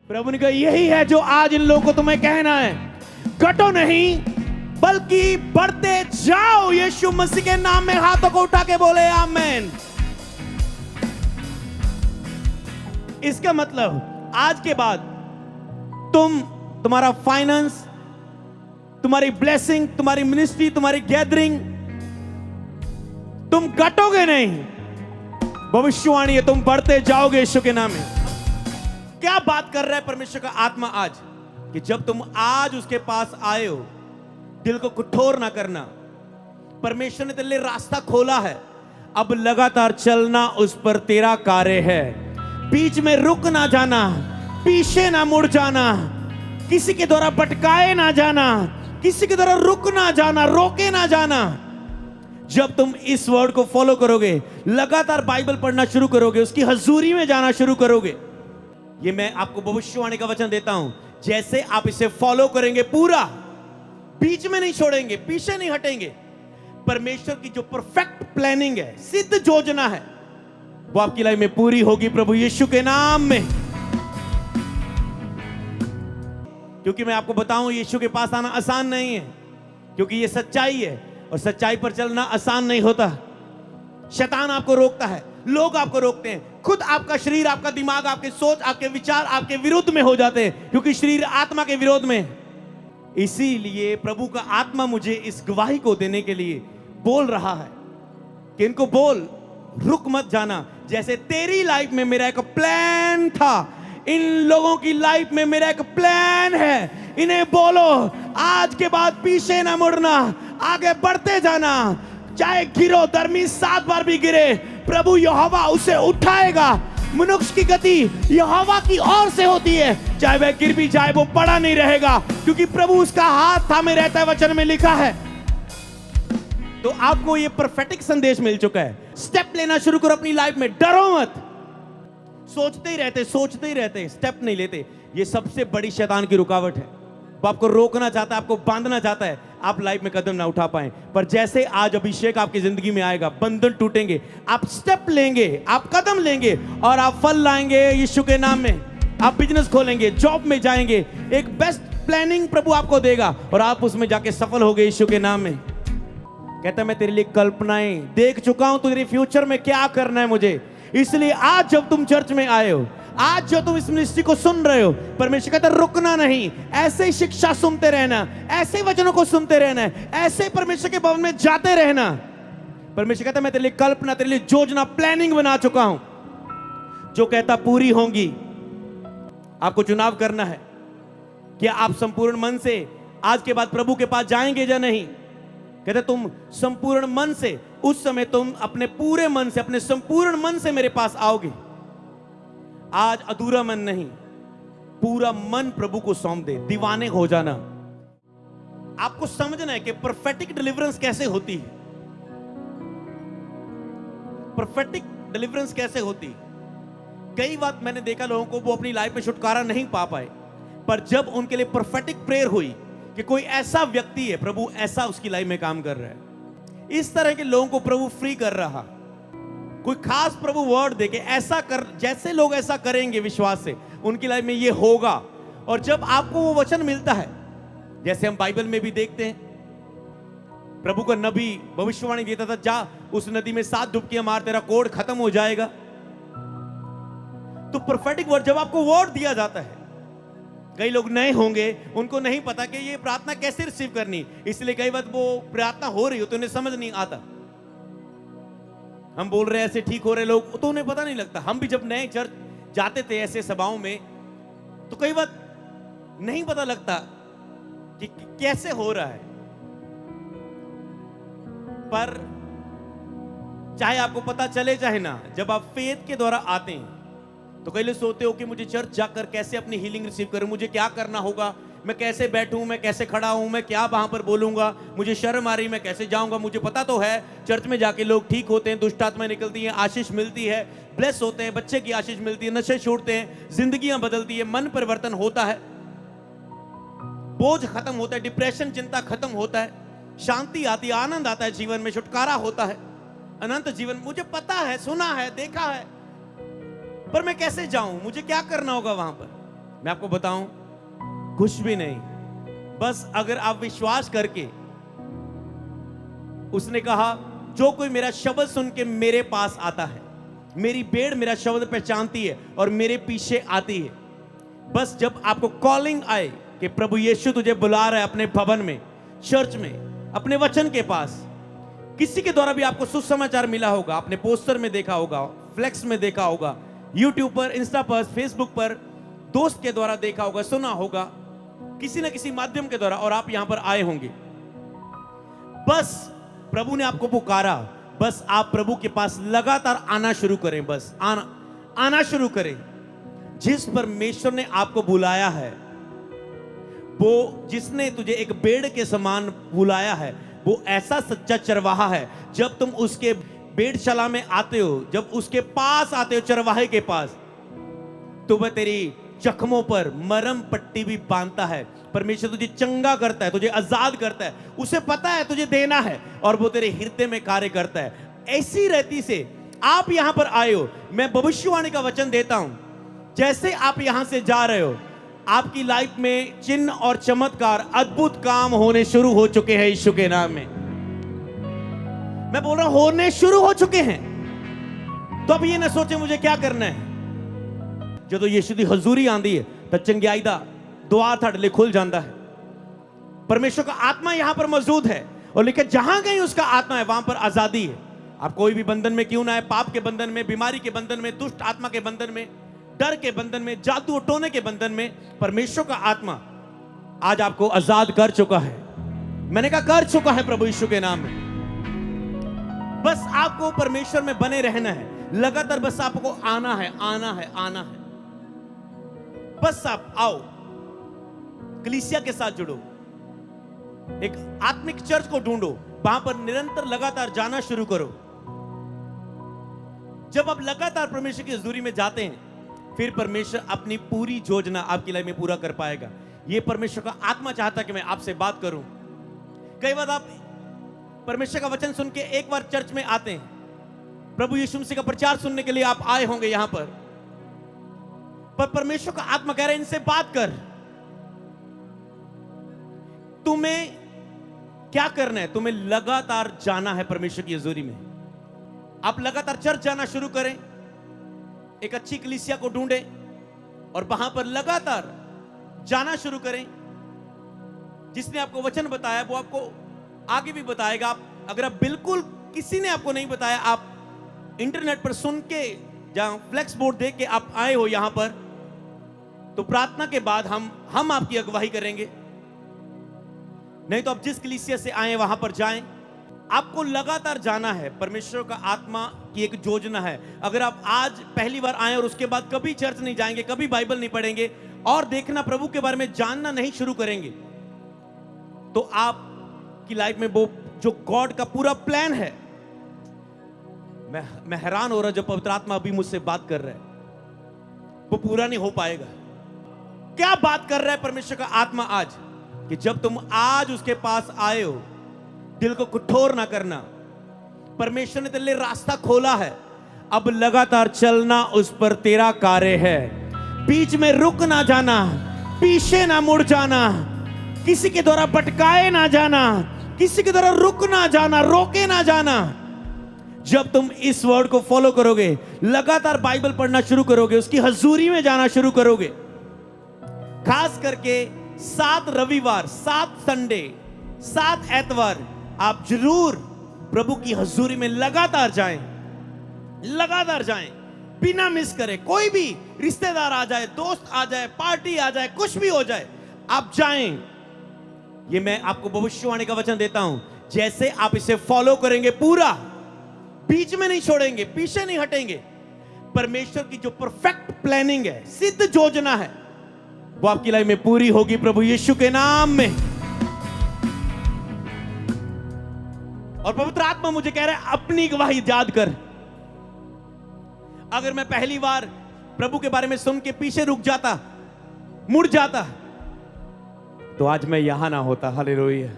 प्रभु ने कहा यही है जो आज इन लोगों को तुम्हें कहना है, घटो नहीं बल्कि बढ़ते जाओ। यीशु मसीह के नाम में हाथों को उठा के बोले आमेन। इसका मतलब आज के बाद तुम्हारा फाइनेंस, तुम्हारी ब्लेसिंग, तुम्हारी मिनिस्ट्री, तुम्हारी गैदरिंग, तुम घटोगे नहीं। भविष्यवाणी है, तुम बढ़ते जाओगे यीशु के नाम में। क्या बात कर रहा है परमेश्वर का आत्मा आज, कि जब तुम आज उसके पास आए हो, दिल को कठोर ना करना। परमेश्वर ने तेरे लिए रास्ता खोला है, अब लगातार चलना उस पर तेरा कार्य है। बीच में रुक ना जाना, पीछे ना मुड़ जाना, किसी के द्वारा भटकाए ना जाना, किसी के द्वारा रुक ना जाना, रोके ना जाना। जब तुम इस वर्ड को फॉलो करोगे, लगातार बाइबल पढ़ना शुरू करोगे, उसकी हजूरी में जाना शुरू करोगे, ये मैं आपको भविष्यवाणी का वचन देता हूं, जैसे आप इसे फॉलो करेंगे पूरा, बीच में नहीं छोड़ेंगे, पीछे नहीं हटेंगे, परमेश्वर की जो परफेक्ट प्लानिंग है, सिद्ध योजना है, वो आपकी लाइफ में पूरी होगी प्रभु यीशु के नाम में। क्योंकि मैं आपको बताऊं, यीशु के पास आना आसान नहीं है, क्योंकि ये सच्चाई है और सच्चाई पर चलना आसान नहीं होता। शैतान आपको रोकता है, लोग आपको रोकते हैं, खुद आपका शरीर, आपका दिमाग, आपके सोच, आपके विचार आपके विरुद्ध में हो जाते हैं, क्योंकि शरीर आत्मा के विरोध में। इसीलिए प्रभु का आत्मा मुझे इस गवाही को देने के लिए बोल रहा है कि इनको बोल, रुक मत जाना। जैसे तेरी लाइफ में मेरा एक प्लान था, इन लोगों की लाइफ में मेरा एक प्लान है। इन्हें बोलो, आज के बाद पीछे ना मुड़ना, आगे बढ़ते जाना। चाहे गिरो, धर्मी 7 बार भी गिरे, प्रभु यहोवा उसे उठाएगा। मनुष्य की गति यहोवा की ओर से होती है, चाहे वह गिर भी जाए वो पड़ा नहीं रहेगा, क्योंकि प्रभु उसका हाथ थामे रहता है, वचन में लिखा है। तो आपको ये परफेक्ट संदेश मिल चुका है। स्टेप लेना शुरू करो अपनी लाइफ में, डरो मत। सोचते ही रहते, स्टेप नहीं लेते, ये सबसे बड़ी शैतान की रुकावट है। वो आपको रोकना चाहता है, आपको बांधना चाहता है, आप लाइफ में कदम ना उठा पाए। पर जैसे आज अभिषेक आपकी जिंदगी में आएगा, बंधन टूटेंगे, आप स्टेप लेंगे, आप कदम लेंगे और आप फल लाएंगे यीशु के नाम में। आप बिजनेस खोलेंगे, जॉब में जाएंगे, एक बेस्ट प्लानिंग प्रभु आपको देगा और आप उसमें जाके सफल होगे यीशु के नाम में। कहता है मैं तेरे लिए कल्पनाएं देख चुका हूं, तेरे फ्यूचर में क्या करना है मुझे। इसलिए आज जब तुम चर्च में आए हो, आज जो तुम इस मिनिस्ट्री को सुन रहे हो, परमेश्वर कहता है रुकना नहीं, ऐसे ही शिक्षा सुनते रहना, ऐसे वचनों को सुनते रहना, ऐसे परमेश्वर के भवन में जाते रहना। परमेश्वर कहता है मैं तेरे लिए कल्पना, तेरे लिए योजना, प्लानिंग बना चुका हूं, जो कहता पूरी होंगी। आपको चुनाव करना है, क्या आप संपूर्ण मन से आज के बाद प्रभु के पास जाएंगे या नहीं। कहते तुम संपूर्ण मन से, उस समय तुम अपने पूरे मन से, अपने संपूर्ण मन से मेरे पास आओगे। आज अधूरा मन नहीं, पूरा मन प्रभु को सौंप दे, दीवाने हो जाना। आपको समझना है कि प्रोफेटिक डिलीवरेंस कैसे होती है। प्रोफेटिक डिलीवरेंस कैसे होती है। कई बार मैंने देखा लोगों को, वो अपनी लाइफ में छुटकारा नहीं पा पाए, पर जब उनके लिए प्रोफेटिक प्रेयर हुई कि कोई ऐसा व्यक्ति है, प्रभु ऐसा उसकी लाइफ में काम कर रहा है, इस तरह के लोगों को प्रभु फ्री कर रहा, कोई खास प्रभु वर्ड देके ऐसा कर, जैसे लोग ऐसा करेंगे विश्वास से, उनकी लाइफ में ये होगा। और जब आपको वो वचन मिलता है, जैसे हम बाइबल में भी देखते हैं, प्रभु का नबी भविष्यवाणी देता था, जा उस नदी में 7 डुबकियां मार, तेरा कोढ़ खत्म हो जाएगा। तो प्रोफेटिक वर्ड जब आपको वर्ड दिया जाता है, कई लोग नए होंगे, उनको नहीं पता कि ये प्रार्थना कैसे रिसीव करनी, इसलिए कई बार वो प्रार्थना हो रही हो तो उन्हें समझ नहीं आता। हम बोल रहे हैं ऐसे ठीक हो रहे लोग, तो उन्हें पता नहीं लगता। हम भी जब नए चर्च जाते थे ऐसे सभाओं में, तो कई बार नहीं पता लगता कि कैसे हो रहा है। पर चाहे आपको पता चले चाहे ना, जब आप फेथ के द्वारा आते हैं, तो कई लोग सोचते हो कि मुझे चर्च जाकर कैसे अपनी हीलिंग रिसीव करूं, मुझे क्या करना होगा, मैं कैसे बैठूं, मैं कैसे खड़ा हूं, मैं क्या वहां पर बोलूंगा, मुझे शर्म आ रही, मैं कैसे जाऊंगा। मुझे पता तो है चर्च में जाके लोग ठीक होते हैं, दुष्ट आत्माएं निकलती हैं, आशीष मिलती है, ब्लेस होते हैं, बच्चे की आशीष मिलती है, नशे छूटते हैं, जिंदगियां बदलती है, मन परिवर्तन होता है, बोझ खत्म होता है, डिप्रेशन चिंता खत्म होता है, शांति आती है, आनंद आता है, जीवन में छुटकारा होता है, अनंत जीवन। मुझे पता है, सुना है, देखा है, पर मैं कैसे जाऊं, मुझे क्या करना होगा वहां पर। मैं आपको बताऊं, कुछ भी नहीं। बस अगर आप विश्वास करके, उसने कहा जो कोई मेरा शब्द सुन के मेरे पास आता है, मेरी भेड़ मेरा शब्द पहचानती है और मेरे पीछे आती है। बस जब आपको कॉलिंग आए कि प्रभु यीशु तुझे बुला रहा है अपने भवन में, चर्च में, अपने वचन के पास, किसी के द्वारा भी आपको सुसमाचार मिला होगा, आपने पोस्टर में देखा होगा, फ्लेक्स में देखा होगा, यूट्यूब पर, इंस्टा पर, फेसबुक पर, दोस्त के द्वारा देखा होगा, सुना होगा, किसी ना किसी माध्यम के द्वारा, और आप यहां पर आए होंगे। बस प्रभु ने आपको पुकारा, बस आप प्रभु के पास लगातार आना शुरू करें, बस आना शुरू करें। जिस परमेश्वर ने आपको बुलाया है, वो जिसने तुझे एक भेड़ के समान बुलाया है, वो ऐसा सच्चा चरवाहा है। जब तुम उसके भेड़शाला में आते हो, जब उसके पास आते हो, चरवाहे के पास, तो वह तेरी जख्मों पर मरहम पट्टी भी बांधता है। परमेश्वर तुझे चंगा करता है, तुझे आजाद करता है, उसे पता है तुझे देना है, और वो तेरे हृदय में कार्य करता है। ऐसी रहती से आप यहां पर आए हो, मैं भविष्यवाणी का वचन देता हूं, जैसे आप यहां से जा रहे हो, आपकी लाइफ में चिन्ह और चमत्कार, अद्भुत काम होने शुरू हो चुके हैं यीशु के नाम में। मैं बोल रहा हूं, होने शुरू हो चुके हैं। तो अब ये ना सोचे मुझे क्या करना है। जो यीशु की हजूरी आंदी है तो चंगियाई दा दुआ थड़ले खुल जाता है। परमेश्वर का आत्मा यहां पर मौजूद है, और लेकिन जहां कहीं उसका आत्मा है वहां पर आजादी है। आप कोई भी बंधन में क्यों ना है, पाप के बंधन में, बीमारी के बंधन में, दुष्ट आत्मा के बंधन में, डर के बंधन में, जादू टोने के बंधन में, परमेश्वर का आत्मा आज आपको आजाद कर चुका है। मैंने कहा कर चुका है प्रभु यीशु के नाम में। बस आपको परमेश्वर में बने रहना है, लगातार बस आपको आना है, आना है, आना है। बस आप आओ, कलीसिया के साथ जुड़ो, एक आत्मिक चर्च को ढूंढो, वहां पर निरंतर लगातार जाना शुरू करो। जब आप लगातार परमेश्वर की हजूरी में जाते हैं, फिर परमेश्वर अपनी पूरी योजना आपकी लाइफ में पूरा कर पाएगा। यह परमेश्वर का आत्मा चाहता है कि मैं आपसे बात करूं। कई बार आप परमेश्वर का वचन सुन के एक बार चर्च में आते हैं, प्रभु यीशु मसीह का प्रचार सुनने के लिए आप आए होंगे यहां पर परमेश्वर का आत्मा कह रहा है इनसे बात कर। तुम्हें क्या करना है? तुम्हें लगातार जाना है परमेश्वर की हजूरी में। आप लगातार चर्च जाना शुरू करें, एक अच्छी कलीसिया को ढूंढें और वहां पर लगातार जाना शुरू करें। जिसने आपको वचन बताया वो आपको आगे भी बताएगा। आप अगर आप बिल्कुल किसी ने आपको नहीं बताया, आप इंटरनेट पर सुन के, जहां फ्लेक्स बोर्ड देख के आप आए हो यहां पर, तो प्रार्थना के बाद हम आपकी अगुवाई करेंगे। नहीं तो आप जिस कलीसिया से आए वहां पर जाएं। आपको लगातार जाना है। परमेश्वर का आत्मा की एक योजना है। अगर आप आज पहली बार आए और उसके बाद कभी चर्च नहीं जाएंगे, कभी बाइबल नहीं पढ़ेंगे और देखना प्रभु के बारे में जानना नहीं शुरू करेंगे, तो आपकी लाइफ में वो जो गॉड का पूरा प्लान है, मैं हैरान हो रहा जब पवित्र आत्मा अभी मुझसे बात कर रहा है, वो पूरा नहीं हो पाएगा। क्या बात कर रहा है परमेश्वर का आत्मा आज, कि जब तुम आज उसके पास आए हो, दिल को कठोर ना करना। परमेश्वर ने तेरे लिए रास्ता खोला है, अब लगातार चलना उस पर तेरा कार्य है। बीच में रुक ना जाना, पीछे ना मुड़ जाना, किसी के द्वारा भटकाए ना जाना, किसी के द्वारा रुक ना जाना, रोके ना जाना। जब तुम इस वर्ड को फॉलो करोगे, लगातार बाइबल पढ़ना शुरू करोगे, उसकी हजूरी में जाना शुरू करोगे, खास करके 7 रविवार, 7 संडे, 7 एतवार आप जरूर प्रभु की हजूरी में लगातार जाएं, लगातार जाएं, बिना मिस करें। कोई भी रिश्तेदार आ जाए, दोस्त आ जाए, पार्टी आ जाए, कुछ भी हो जाए, आप जाएं। ये मैं आपको भविष्यवाणी का वचन देता हूं। जैसे आप इसे फॉलो करेंगे, पूरा बीच में नहीं छोड़ेंगे, पीछे नहीं हटेंगे, परमेश्वर की जो परफेक्ट प्लानिंग है, सिद्ध योजना है, वो आपकी लाइफ में पूरी होगी प्रभु यीशु के नाम में। और पवित्र आत्मा मुझे कह रहा है अपनी गवाही याद कर। अगर मैं पहली बार प्रभु के बारे में सुन के पीछे रुक जाता, मुड़ जाता, तो आज मैं यहां ना होता। हालेलुया।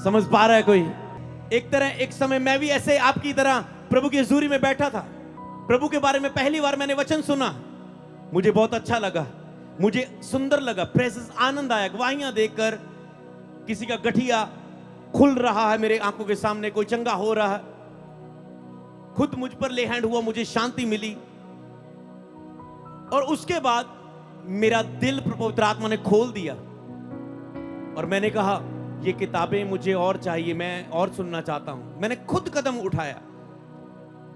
समझ पा रहा है कोई? एक समय मैं भी ऐसे आपकी तरह प्रभु की हजूरी में बैठा था। प्रभु के बारे में पहली बार मैंने वचन सुना, मुझे बहुत अच्छा लगा। मुझे सुंदर लगा, प्रेजेंस, आनंद आया, गवाहियां देखकर। किसी का गठिया खुल रहा है मेरे आंखों के सामने, कोई चंगा हो रहा है, खुद मुझ पर ले हैंड हुआ, मुझे शांति मिली। और उसके बाद मेरा दिल पवित्र आत्मा ने खोल दिया और मैंने कहा ये किताबें मुझे और चाहिए, मैं और सुनना चाहता हूं। मैंने खुद कदम उठाया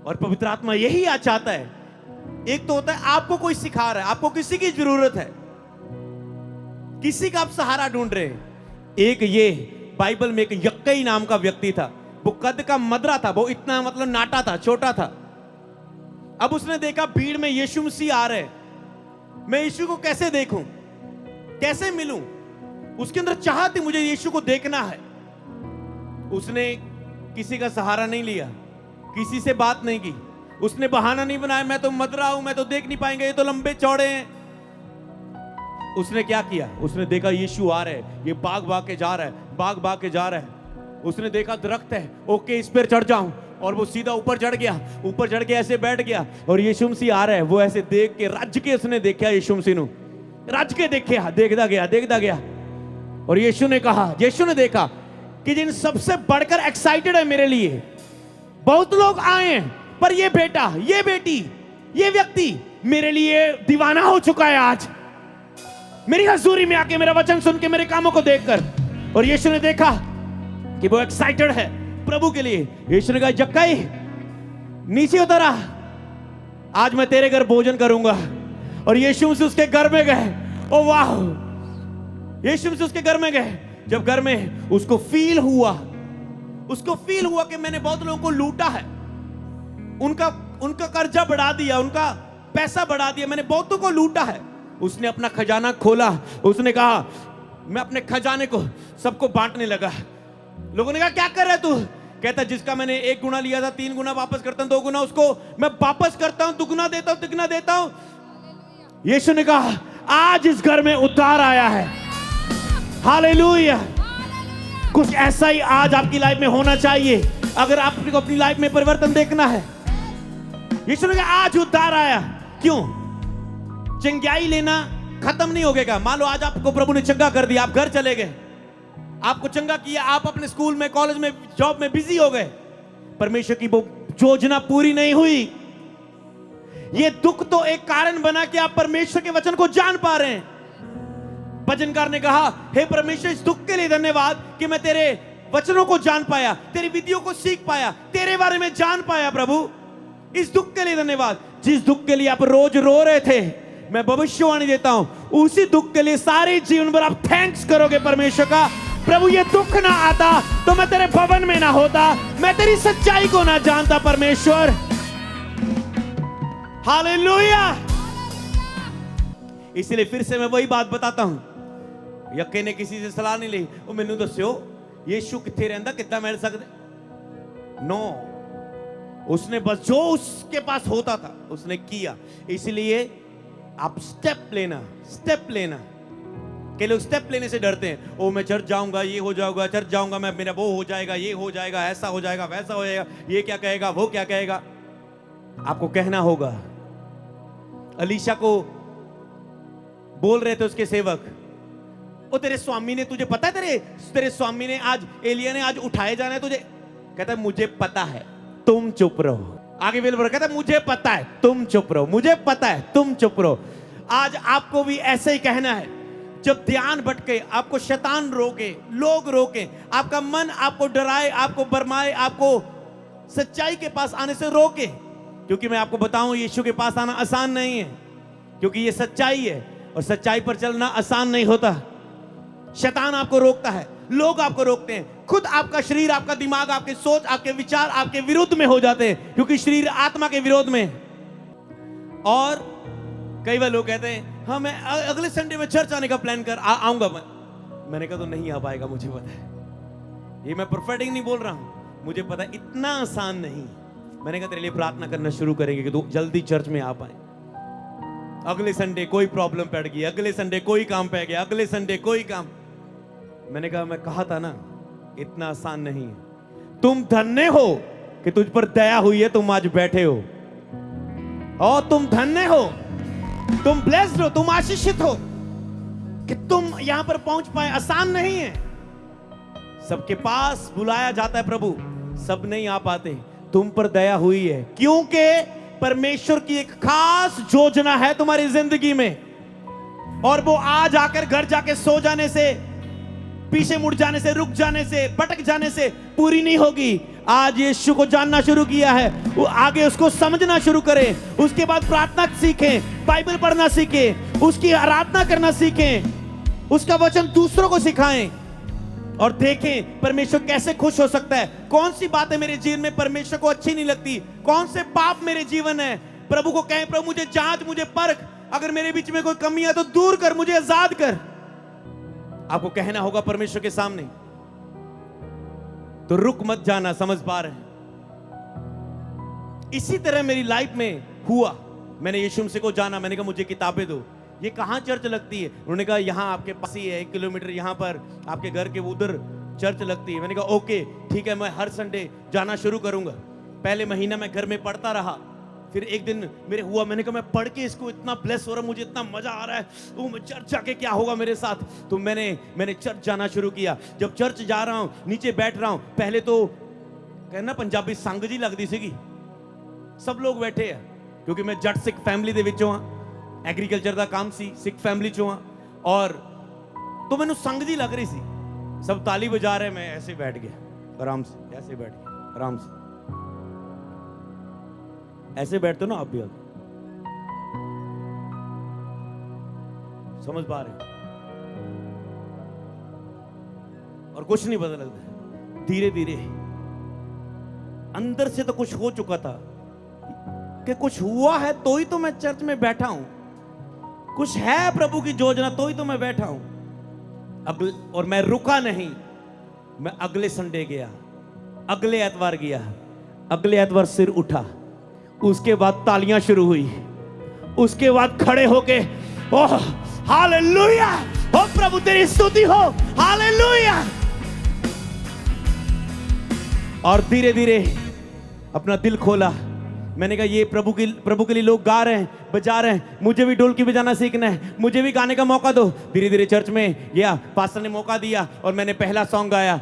और पवित्र आत्मा यही आज चाहता है। एक तो होता है आपको कोई सिखा रहा है, आपको किसी की जरूरत है, किसी का आप सहारा ढूंढ रहे हैं। एक ये बाइबल में एक यक्कई नाम का व्यक्ति था, वो कद का मदरा था, वो इतना मतलब नाटा था, छोटा था। अब उसने देखा भीड़ में यीशु मसीह आ रहे, मैं यीशु को कैसे देखूं, कैसे मिलूं। उसके अंदर चाहत थी, मुझे यीशु को देखना है। उसने किसी का सहारा नहीं लिया, किसी से बात नहीं की, उसने बहाना नहीं बनाया मैं तो मदरा हूं, मैं तो देख नहीं पाएंगे, ये तो लंबे चौड़े हैं। उसने क्या किया, उसने देखा यीशु आ रहे, ये भाग भाग के जा रहा है, भाग भाग के जा रहा है। उसने देखा दरख्त है, ओके इस पर चढ़ जाऊं, और वो सीधा ऊपर चढ़ गया, ऊपर चढ़ के ऐसे बैठ गया और यीशु मसीह आ रहा है। वो ऐसे देख के रज के उसने देखा यीशु मसीह नु, रज के देखा, देखता गया। और यीशु ने कहा, यीशु ने देखा कि जिन सबसे बढ़कर एक्साइटेड है मेरे लिए, बहुत लोग आए हैं, पर ये बेटा, ये बेटी, ये व्यक्ति मेरे लिए दीवाना हो चुका है आज, मेरी हजूरी में आके, मेरा वचन सुन के, मेरे कामों को देखकर। और यीशु ने देखा कि वो एक्साइटेड है प्रभु के लिए। यीशु ने कहा जक्कई नीचे उतर आ, आज मैं तेरे घर भोजन करूंगा। और यीशु मसीह उसके घर में गए। ओ वाह, यीशु मसीह उसके घर में गए। जब घर में उसको फील हुआ कि मैंने बहुत लोगों को लूटा है, उनका कर्जा बढ़ा दिया, उनका पैसा बढ़ा दिया, मैंने बहुतों को लूटा है। उसने अपना खजाना खोला, उसने कहा मैं अपने खजाने को सबको बांटने लगा। लोगों ने कहा क्या कर रहा है तू? कहता जिसका मैंने 1 गुना लिया था 3 गुना वापस करता हूं, 2 गुना उसको मैं वापस करता हूं, दुगुना देता हूं, तिगुना देता हूं। यीशु ने कहा आज इस घर में उद्धार आया है। हालेलुया। कुछ ऐसा ही आज आपकी लाइफ में होना चाहिए अगर आपको अपनी लाइफ में परिवर्तन देखना है। यीशु ने कहा आज उद्धार आया। क्यों? चंगाई लेना खत्म नहीं हो गया। मान लो आज आपको प्रभु ने चंगा कर दिया, आप घर चले गए, आपको चंगा किया, आप अपने स्कूल में, कॉलेज में, जॉब में बिजी हो गए, परमेश्वर की वो योजना पूरी नहीं हुई। ये दुख तो एक कारण बना कि आप परमेश्वर के वचन को जान पा रहे हैं। भजनकार ने कहा हे परमेश्वर इस दुख के लिए धन्यवाद कि मैं तेरे वचनों को जान पाया, तेरी विधियों को सीख पाया, तेरे बारे में जान पाया। प्रभु इस दुख के लिए धन्यवाद। जिस दुख के लिए आप रोज रो रहे थे, मैं भविष्यवाणी देता हूं उसी दुख के लिए सारे जीवन भर आप थैंक्स करोगे परमेश्वर का। प्रभु ये दुख ना आता तो मैं तेरे भवन में ना होता, मैं तेरी सच्चाई को ना जानता परमेश्वर। हालेलुया। इसलिए फिर से मैं वही बात बताता हूं। यक्के ने किसी से सलाह नहीं ली, वो मैनू दस्यो यीशु किथे रहंदा, कितना मिल सकदे? नो, उसने बस जो उसके पास होता था उसने किया। इसलिए आप स्टेप लेना। के लोग स्टेप लेने से डरते हैं। ओ मैं चर्च जाऊंगा, ये हो जाऊंगा, चर्च जाऊंगा मैं, मेरा वो हो जाएगा, ये हो जाएगा, ऐसा हो जाएगा, वैसा हो जाएगा, ये क्या कहेगा, वो क्या कहेगा। आपको कहना होगा। अलीशा को बोल रहे थे उसके सेवक, ओ तेरे स्वामी ने, तुझे पता है तेरे स्वामी ने आज, एलिया ने आज उठाए जाना है तुझे। कहता है मुझे पता है, तुम चुप रहो। आगे बिल कहता है मुझे पता है, तुम चुप रहो, मुझे पता है, तुम चुप रहो। आज आपको भी ऐसे ही कहना है। जब ध्यान भटके, आपको शैतान रोके, लोग रोके, आपका मन आपको डराए, आपको बरमाए, आपको सच्चाई के पास आने से रोके। क्योंकि मैं आपको बताऊं यीशु के पास आना आसान नहीं है, क्योंकि ये सच्चाई है और सच्चाई पर चलना आसान नहीं होता। शैतान आपको रोकता है, लोग आपको रोकते हैं, खुद आपका शरीर, आपका दिमाग, आपके सोच, आपके विचार आपके विरुद्ध में हो जाते हैं, क्योंकि शरीर आत्मा के विरोध में। और कई बार लोग कहते हैं हाँ मैं अगले संडे में चर्च आने का प्लान कर आऊंगा। मैंने कहा तो नहीं आ पाएगा, मुझे पता है। ये मैं प्रोफेटिक नहीं बोल रहा हूं, मुझे पता है इतना आसान नहीं। मैंने कहा तेरे लिए प्रार्थना करना शुरू करेंगे कि तू जल्दी चर्च में आ पाए। अगले संडे कोई प्रॉब्लम पड़ गई, अगले संडे कोई काम पड़ गया, अगले संडे कोई काम। मैंने कहा मैं कहा था ना इतना आसान नहीं है। तुम धन्य हो कि तुझ पर दया हुई है, तुम आज बैठे हो। और तुम धन्य हो, तुम ब्लेस्ड हो, तुम आशीषित हो। कि तुम यहां पर पहुंच पाए आसान नहीं है। सबके पास बुलाया जाता है प्रभु, सब नहीं आ पाते। तुम पर दया हुई है क्योंकि परमेश्वर की एक खास योजना है तुम्हारी जिंदगी में, और वो आज आकर घर जाके सो जाने से, पीछे मुड़ जाने से, रुक जाने से, भटक जाने से पूरी नहीं होगी। आज यीशु को जानना शुरू किया है, वो आगे उसको समझना शुरू करें, उसके बाद प्रार्थना सीखें, बाइबल पढ़ना सीखें, उसकी आराधना करना सीखें, उसका वचन दूसरों को सिखाएं और देखें परमेश्वर कैसे खुश हो सकता है। कौन सी बातें मेरे जीवन में परमेश्वर को अच्छी नहीं लगती, कौन से पाप मेरे जीवन है। प्रभु को कहें, प्रभु मुझे जांच, मुझे परख, अगर मेरे बीच में कोई कमी है तो दूर कर, मुझे आजाद कर। आपको कहना होगा परमेश्वर के सामने, तो रुक मत जाना। समझ पा रहे हैं? इसी तरह मेरी लाइफ में हुआ। मैंने यीशु मसीह को जाना, मैंने कहा मुझे किताबें दो। ये कहां चर्च लगती है? उन्होंने कहा यहां आपके पास ही है, 1 किलोमीटर यहां पर आपके घर के उधर चर्च लगती है। मैंने कहा ओके ठीक है, मैं हर संडे जाना शुरू करूंगा। पहले महीना मैं घर में पढ़ता रहा, फिर एक दिन मेरे हुआ, मैंने कहा मैं पढ़ के इसको इतना ब्लेस हो रहा है, मुझे इतना मजा आ रहा है, वो मैं चर्च जाके क्या होगा मेरे साथ। तो मैंने चर्च जाना शुरू किया। जब चर्च जा रहा हूं, नीचे बैठ रहा हूं, पहले तो कहना पंजाबी संग जी लगती सी, सब लोग बैठे हैं क्योंकि मैं जट सिख फैमिली दे विचों हां, एग्रीकल्चर का काम सी, सिख फैमिली चों हां, और तो मैनू संग जी लग रही सी। सब ताली बजा रहे, मैं ऐसे बैठ गया आराम से, ऐसे बैठ गया आराम से। ऐसे बैठते हो ना आप भी, अब समझ पा रहे हो? और कुछ नहीं पता लगता। धीरे धीरे अंदर से तो कुछ हो चुका था कि कुछ हुआ है तो ही तो मैं चर्च में बैठा हूं, कुछ है प्रभु की योजना तो ही तो मैं बैठा हूं। अब और मैं रुका नहीं, मैं अगले संडे गया, अगले एतवार गया, अगले एतवार सिर उठा, उसके बाद तालियां शुरू हुई, उसके बाद खड़े होके ओह हालेलुया, ओ प्रभु तेरी स्तुति हो, हालेलुया। और धीरे धीरे अपना दिल खोला। मैंने कहा ये प्रभु के लिए लोग गा रहे हैं, बजा रहे हैं, मुझे भी ढोलकी बजाना सीखना है, मुझे भी गाने का मौका दो। धीरे धीरे चर्च में गया, पास्टर ने मौका दिया और मैंने पहला सॉन्ग गाया,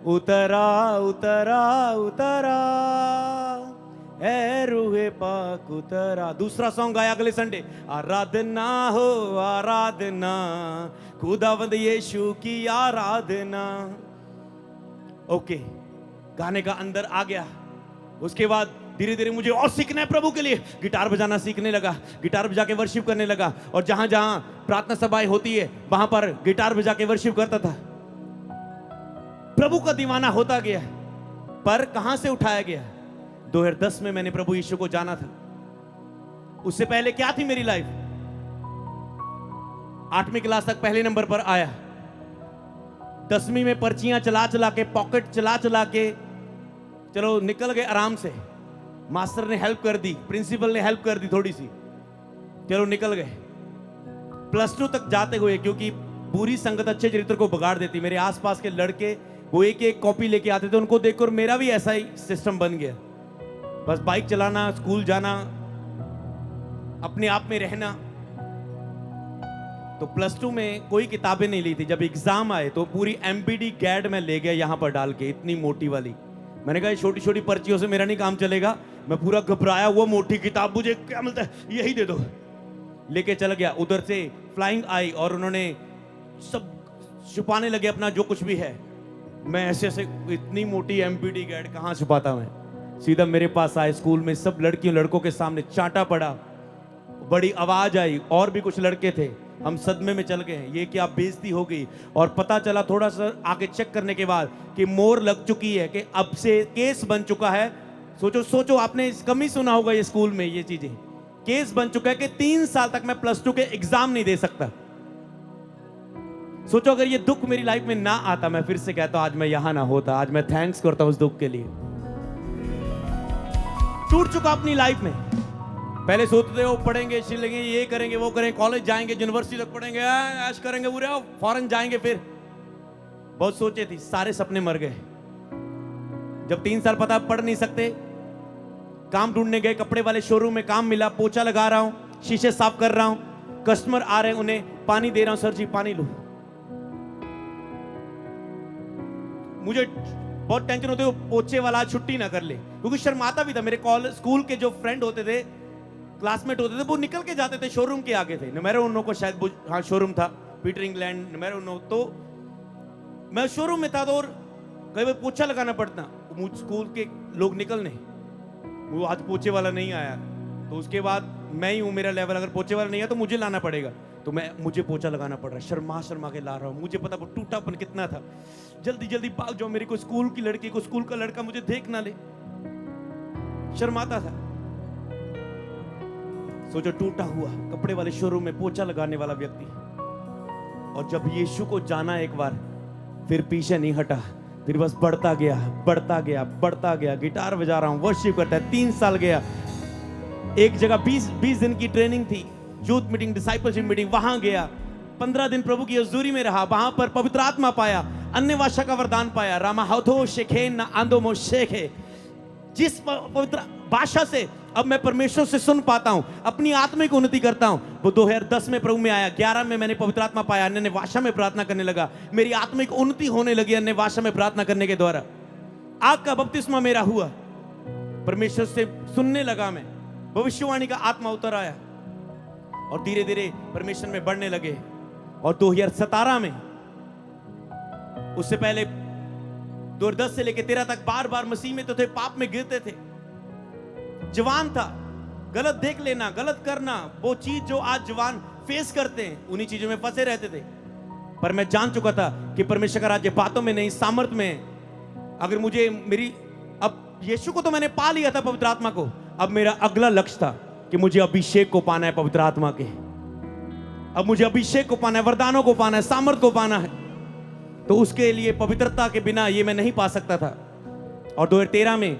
उतरा उतरा उतरा ए रूहे पाक उतरा। दूसरा सॉन्ग गाया अगले संडे, आराधना हो आराधना, खुदावंद यीशु की आराधना। ओके, गाने का अंदर आ गया। उसके बाद धीरे धीरे मुझे और सीखना है प्रभु के लिए, गिटार बजाना सीखने लगा, गिटार बजा के वर्शिप करने लगा, और जहां जहां प्रार्थना सभाएं होती है वहां पर गिटार बजा के वर्शिप करता था। प्रभु का दीवाना होता गया। पर कहां से उठाया गया? 2010 में मैंने प्रभु यीशु को जाना था। उससे पहले क्या थी मेरी लाइफ? 8वीं क्लास तक पहले नंबर पर आया, 10वीं में पर्चियां चला चला के, पॉकेट चला चला के चलो निकल गए आराम से। मास्टर ने हेल्प कर दी, प्रिंसिपल ने हेल्प कर दी थोड़ी सी, चलो निकल गए। +2 तक जाते हुए, क्योंकि बुरी संगत अच्छे चरित्र को बिगाड़ देती, मेरे आसपास के लड़के वो एक एक कॉपी लेके आते थे, उनको देखकर मेरा भी ऐसा ही सिस्टम बन गया। बस बाइक चलाना, स्कूल जाना, अपने आप में रहना। तो +2 में कोई किताबें नहीं ली थी। जब एग्जाम आए तो पूरी MPD गैड में ले गया यहां पर डाल के, इतनी मोटी वाली। मैंने कहा छोटी छोटी पर्चियों से मेरा नहीं काम चलेगा। मैं पूरा घबराया, वो मोटी किताब मुझे क्या मिलता है, यही दे दो। लेके चल गया। उधर से फ्लाइंग आई और उन्होंने सब छुपाने लगे अपना जो कुछ भी है। मैं ऐसे ऐसे इतनी मोटी MPD गैड कहाँ छुपाता मैं। सीधा मेरे पास आए, स्कूल में सब लड़कियों लड़कों के सामने चांटा पड़ा, बड़ी आवाज आई, और भी कुछ लड़के थे। हम सदमे में चल गए, ये क्या बेइज्जती हो गई। और पता चला थोड़ा सा आगे चेक करने के बाद कि मोहर लग चुकी है, कि अब से केस बन चुका है। सोचो आपने कम ही सुना होगा ये स्कूल में ये चीजें। केस बन चुका है कि 3 साल तक मैं +2 के एग्जाम नहीं दे सकता। सोचो अगर ये दुख मेरी लाइफ में ना आता, मैं फिर से कहता हूं आज मैं यहां ना होता। आज मैं थैंक्स करता हूं उस दुख के लिए। टूट चुका अपनी लाइफ में। पहले सोचते थे वो पढ़ेंगे, चिल्लेंगे, ये करेंगे, वो करेंगे, कॉलेज जाएंगे, यूनिवर्सिटी तक पढ़ेंगे, ऐश करेंगे, पूरे फॉरेन जाएंगे। फिर बहुत सोचे थी, सारे सपने मर गए। जब 3 साल पता पढ़ नहीं सकते, काम ढूंढने गए, कपड़े वाले शोरूम में काम मिला, पोछा लगा रहा हूं, शीशे साफ कर रहा हूं, कस्टमर आ रहे हैं, उन्हें पानी दे रहा हूं, सर जी पानी लो। मुझे बहुत टेंशन होती है वो पोछे वाला छुट्टी ना कर ले, क्योंकि शर्माता भी था। मेरे कॉलेज स्कूल के जो फ्रेंड होते थे, क्लासमेट होते थे, वो निकल के जाते थे, शोरूम के आगे थे। नमेरो उन्नो को शायद हाँ शोरूम था, पीटर इंग्लैंड नमेरो उन्नो। तो मैं शोरूम में था तो और कई बार पोछा लगाना पड़ता, मुझ स्कूल के लोग निकलने, वो आज पोछे वाला नहीं आया, तो उसके बाद मैं ही हूँ, मेरा लेवल अगर पोछे वाला नहीं है तो मुझे लाना पड़ेगा, तो मुझे पोछा लगाना पड़ रहा है, शर्मा के ला रहा हूँ। मुझे पता वो टूटापन कितना था, जल्दी जल्दी भाग जाओ, मेरी को स्कूल की लड़की को स्कूल का लड़का मुझे देख ना ले, शर्माता था। सोचो टूटा हुआ कपड़े वाले शोरूम में पोछा लगाने वाला व्यक्ति, और जब यीशु को जाना एक बार, फिर पीछे नहीं हटा, फिर बस बढ़ता गया बढ़ता गया बढ़ता गया। गिटार बजा रहा हूं, वर्शिप करता है। 3 साल गया, एक जगह 20 दिन की ट्रेनिंग थी, यूथ मीटिंग, डिसाइपलशिप मीटिंग, वहां गया। 15 दिन प्रभु की हजूरी में रहा, वहां पर पवित्र आत्मा पाया, अन्य भाषा का वरदान पाया। रामा हथो शेखे ना आंदो मो शेखे, जिस पवित्र भाषा से अब मैं परमेश्वर से सुन पाता हूं, अपनी आत्मिक उन्नति करता हूं, वो 2010 में प्रभु में आया। 11 में मैंने पवित्र आत्मा पाया, अन्य भाषा में प्रार्थना करने लगा, मेरी आत्मिक उन्नति होने लगी अन्य भाषा में प्रार्थना करने के द्वारा। आग का बपतिस्मा मेरा हुआ, परमेश्वर से सुनने लगा मैं, भविष्यवाणी का आत्मा उतर आया, और धीरे धीरे परमेश्वर में बढ़ने लगे। और 2017 में, उससे पहले 2010 से लेकर 13 तक बार बार मसीह में तो थे, पाप में गिरते थे, जवान था, गलत देख लेना, गलत करना, वो चीज जो आज जवान फेस करते हैं, उन्हीं चीजों में फंसे रहते थे। पर मैं जान चुका था कि परमेश्वर का राज्य बातों में नहीं, सामर्थ में है। अगर मुझे मेरी, अब यीशु को तो मैंने पा लिया था, पवित्र आत्मा को, अब मेरा अगला लक्ष्य था कि मुझे अभिषेक को पाना है पवित्र आत्मा के। अब मुझे अभिषेक को पाना है, वरदानों को पाना है, सामर्थ को पाना है। तो उसके लिए पवित्रता के बिना ये मैं नहीं पा सकता था। और 2013 में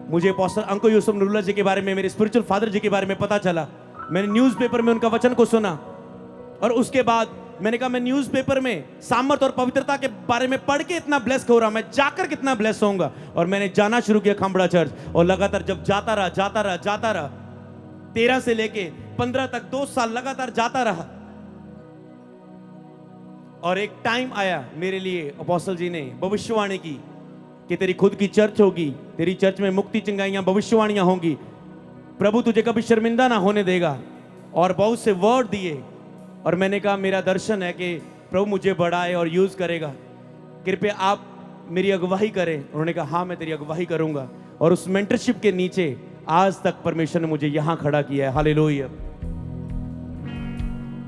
मुझे अपोस्टल अंको यूसुफ नूरुल्लाह जी के बारे में, मेरे स्पिरिचुअल फादर जी के बारे में पता चला। मैंने न्यूज़पेपर में उनका वचन को सुना, और उसके बाद मैंने कहा मैं न्यूज़पेपर में सामर्थ और पवित्रता के बारे में पढ़ के इतना ब्लेस हो रहा, मैं जाकर कितना ब्लेस होऊंगा। और मैंने जाना शुरू किया खंबड़ा चर्च, और लगातार जब जाता रहा 13 से लेके 15 तक 2 साल लगातार जाता रहा। और एक टाइम आया मेरे लिए, अपोस्टल जी ने भविष्यवाणी की कि तेरी खुद की चर्च होगी, तेरी चर्च में मुक्ति चिंगाइयां भविष्यवाणियां होंगी, प्रभु तुझे कभी शर्मिंदा ना होने देगा, और बहुत से वर्ड दिए। और मैंने कहा मेरा दर्शन है कि प्रभु मुझे बढ़ाए और यूज करेगा, कृपया आप मेरी अगुवाई करें। उन्होंने कहा हाँ मैं तेरी अगुवाई करूंगा। और उस मेंटरशिप के नीचे आज तक परमेश्वर ने मुझे यहां खड़ा किया है, हालेलुया।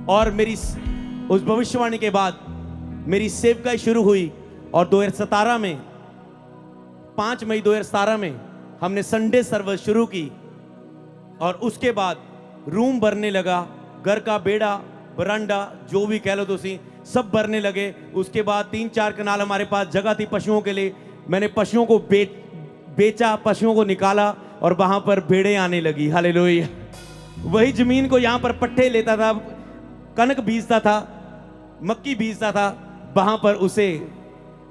और मेरी उस भविष्यवाणी के बाद मेरी सेवकाई शुरू हुई, और 2017 में 5 मई 2017 में हमने संडे सर्विस शुरू की, और उसके बाद रूम भरने लगा, घर का बेड़ा बरांडा जो भी कह लो तुसी, सब भरने लगे। उसके बाद 3-4 कनाल हमारे पास जगह थी पशुओं के लिए, मैंने पशुओं को बेचा, पशुओं को निकाला, और वहां पर भेड़े आने लगी, हालेलुया। वही जमीन को यहां पर पट्टे लेता था, कनक बीजता था, मक्की बीजता था, वहां पर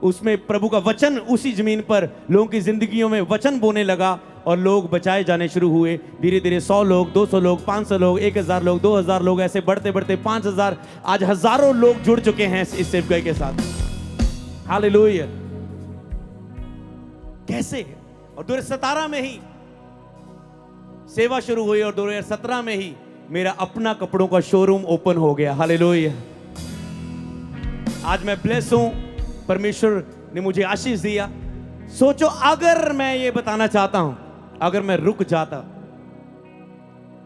उसमें प्रभु का वचन उसी जमीन पर लोगों की जिंदगियों में वचन बोने लगा, और लोग बचाए जाने शुरू हुए। धीरे धीरे 100 लोग, 200 लोग, 500 लोग, 1000 लोग, 2000 लोग, ऐसे बढ़ते बढ़ते 5000, आज हजारों लोग जुड़ चुके हैं इस सेवकाई के साथ, हालेलुया। कैसे? और 2017 में ही सेवा शुरू हुई, और 2017 में ही मेरा अपना कपड़ों का शोरूम ओपन हो गया, हालेलुया। आज मैं ब्लेस हूं, परमेश्वर ने मुझे आशीष दिया। सोचो अगर मैं ये बताना चाहता हूं, अगर मैं रुक जाता,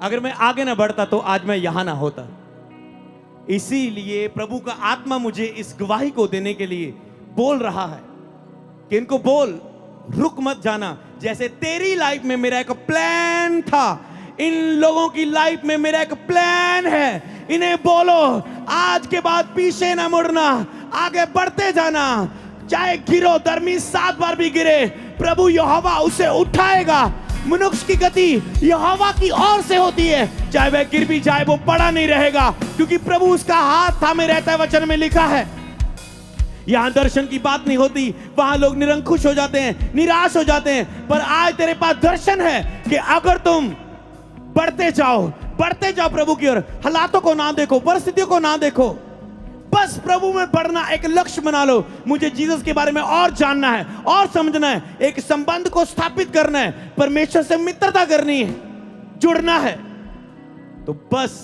अगर मैं आगे ना बढ़ता, तो आज मैं यहां ना होता। इसीलिए प्रभु का आत्मा मुझे इस गवाही को देने के लिए बोल रहा है कि इनको बोल, रुक मत जाना। जैसे तेरी लाइफ में मेरा एक प्लान था, इन लोगों की लाइफ में मेरा एक प्लान है। इन्हें बोलो आज के बाद पीछे ना मुड़ना, आगे बढ़ते जाना। चाहे गिरो, धर्मी 7 बार भी गिरे, प्रभु यहोवा उसे उठाएगा। मनुष्य की गति यहोवा की ओर से होती है, चाहे वह गिर भी जाए वो पड़ा नहीं रहेगा, क्योंकि प्रभु उसका हाथ थामे रहता है, वचन में लिखा है। यहां दर्शन की बात नहीं होती, वहां लोग निरंकुश हो जाते हैं, निराश हो जाते हैं। पर आज तेरे पास दर्शन है कि अगर तुम बढ़ते जाओ, बढ़ते जाओ प्रभु की ओर। हालातों को ना देखो, परिस्थितियों को ना देखो, बस प्रभु में बढ़ना एक लक्ष्य बना लो। मुझे जीसस के बारे में और जानना है और समझना है, एक संबंध को स्थापित करना है, परमेश्वर से मित्रता करनी है, जुड़ना है। तो बस